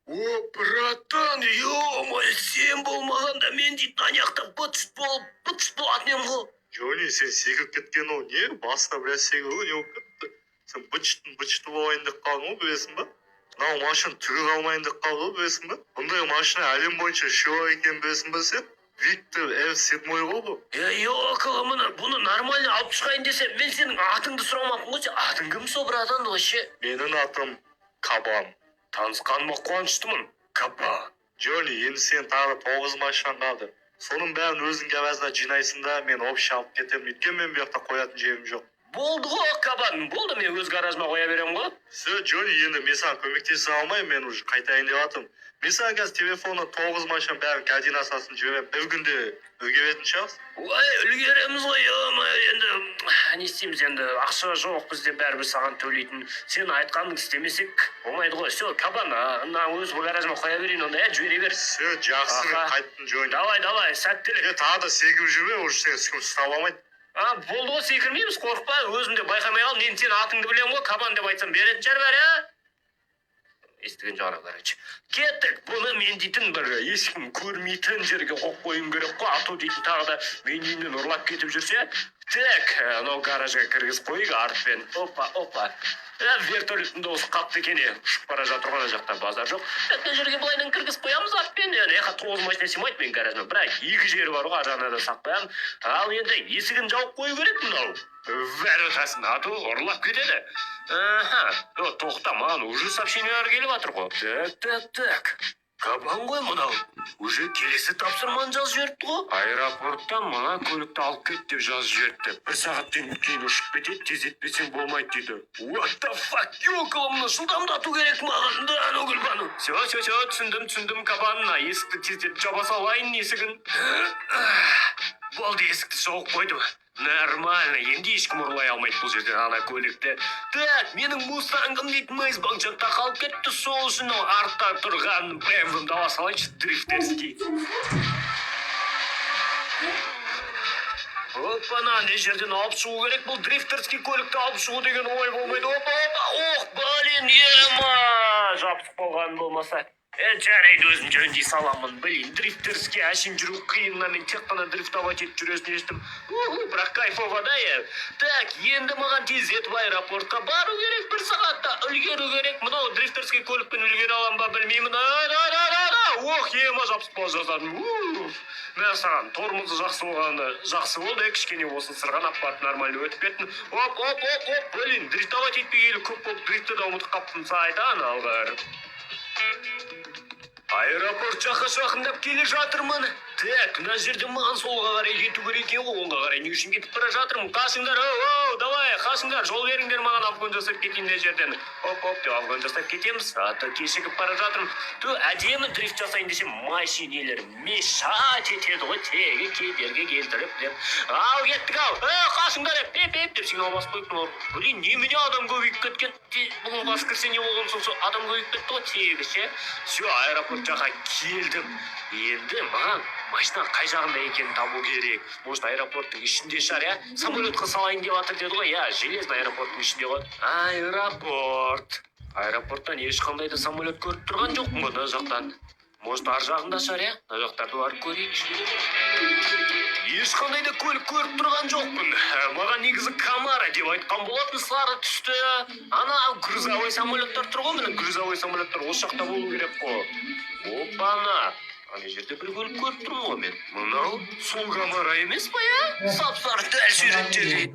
О, братан, ё-моё, сен болмағанда мен дейтін аяқта быт-шыт болатын ем ғой. Джонни, сен секіріп кеткен ол не? Басына біраз секіру не болып кетті? Сен быт-шыты болайын деп қалдың ғой, білесің ба? Мынау машина түгі қалмайын деп қалды ғой, білесің ба? Бұндай машина әлем бойынша шоу екенін білесің ба сен? Виктор F7 ғой бұл. Ёкала, бұны нормально алып шығайын десем, мен сенің атыңды сұрамаппын ғой. Сен атың кім со, братан, вообще? Менің атым Кабан. Танысқаныма қуаныштымын, Кабан. Джонни, енді сен тағы 9 машина қалды. Соның бәрін өзің гавазына жинайсың да, мен общий алып кетемін. Өйткені мен бұл жақта қоятын жерім жоқ. Болды ғой, Кабан, болды, мен өз гаражыма қоя беремін ғой. Все, Джонни, енді мен саған көмектесе алмаймын, мен уже қайтайын деп жатырмын. Мен саған қазір телефонына 9 машина бәрін координациясын жіберемін. Bir күнде үлгеретін шығарсың. Ой, үлгереміз ғой, енді не істейміз, енді ақша жоқ бізде, бәрібір саған төлейтін. Сен айтқаныңды істемесек болмайды ғой. Все, Кабан, өз гаражыма қоя берейін, онда жібере бер. Все, жақсы, қайттың, Джонни. Давай, сәттілік. Тағы да секіріп жүрме, уже сен ұстап алмайды. Болды ғой, секірмейміз, қорықпа, өзім де байқамай қал, мен сен атыңды білем ғой, Кабан деп айтсам беретін шығар бәрі, естіген жағына, короче. Кеттік, бұны мен дейтін бір ешкім көрмейтін жерге қойып қойым керек қой, ату дейтін тағы да мен үйімнен ұрлап кетіп жүрсе. Так, анау гаражға кіргізіп қойып артпен. Опа. Вертолеттің дауысы қатты екен, ұшып бара жатыр ғой, ана жақта базар жоқ. Мына жерге былайдан кіргізіп қоямыз артпен. 9 машина сыймайды менің гаражыма, бірақ 2 жері бар ғой, ар жағына да сақ қоямын. Ал енді есігін жауып қою керек мынау. Вәротасын ату ұрлап кетеді. Тоқта, маған уже сообщениялар келіп жатыр ғой. Так. Кабан ғой мынау. Уже келесі тапсырманы жазып жіберіпті ғой. Аэропорттан мына көлікті алып кет деп жазып жіберіпті. 1 сағаттан кейін ұшып кетеді, тездетпесең болмайды дейді. What the fuck? Ёкала, мұны жылдамдату керек маған. Да, нөгіл бану. Все, түсіндім, Кабан. Есікті тездетіп жаба салайын, есігін. Болды, есікті жауып қойдым. Нормально, енді ешкім ұрлай алмайды бұл жерден ана көлікті. Так, менің мустангым дейтін мейсбанк жақта қалып кетті, сол үшін артта тұрған BMW-ді ала салайыншы, дрифтерский. Опана, не жерден алып шығу керек, бұл дрифтерский көлікті алып шығу деген ой болмайды. Ох, блин, ема, жапсық болған болмаса. Жарайды, өзім жөндей саламын. Блин, дрифтерский әшін жүру қиынна, мен тек қана дрифтовать етіп жүресін естім. Бірақ кайфово да, Так, енді маған тездетіп аэропортқа бару керек, 1 сағатта үлгеру керек. Мынау дрифтерский көлікпен үлгере алам ба білмеймін. Ох, ема жапсық бол жазадым. Мен саған тормозы жақсы болғанда жақсы болды, кішкене болсын сырған аппарат нормально өтіп кеттім. Оп, блин, дрифтовать етпегелі көп болып дрифті да ұмытып қаптым, айтан алғар. Аэропорт жақындап келе жатырмын. Так, мына жерде маған солға қарай кету керек екен ғой, оңға қарай не үшін кетіп бара жатырмын? Қашыңдар, давай, қашыңдар, жол беріңдер маған, обгон жасап кетейін мына жерден. Оп, деп обгон жасап кетеміз. Кешігіп бара жатырмын. Әдемі дрифт жасайын десем, машинелер мешать етеді ғой, тегі кедергі келтіріп деп. Ал кеттік ал. Қашыңдар, пеп деп сигнал басып қойыппын. Блин, немене адам көбейіп кеткен? Бұның бас кірсе не болған соң адам көбейіп кетті ғой, тегі ше. Все, аэропорт жаққа келдім. Енді маған машина қай жағында екенін табу керек. Может, аэропорттың ішінде шығар, самолетқа салайын деп жатыр деді ғой, железный аэропорттың ішінде ғой. Аэропорттан ешқандай да самолет көріп тұрған жоқпын ғой, мына жақтан. Может, ар жағында шығар, мына жақтарды барып көрейікші. Ешқандай да көлік көріп тұрған жоқпын. Маған негізі Камара деп айтқан болатын, сары түсті. Ана грузовой самолеттер тұр ғой, міне грузовой самолеттер осы жақта болу керек қой. Опана. Ана жерде бір көлік көріп тұрмын ғой мен. Мынау сол Камара емес па, Сап-сары дәл суретте.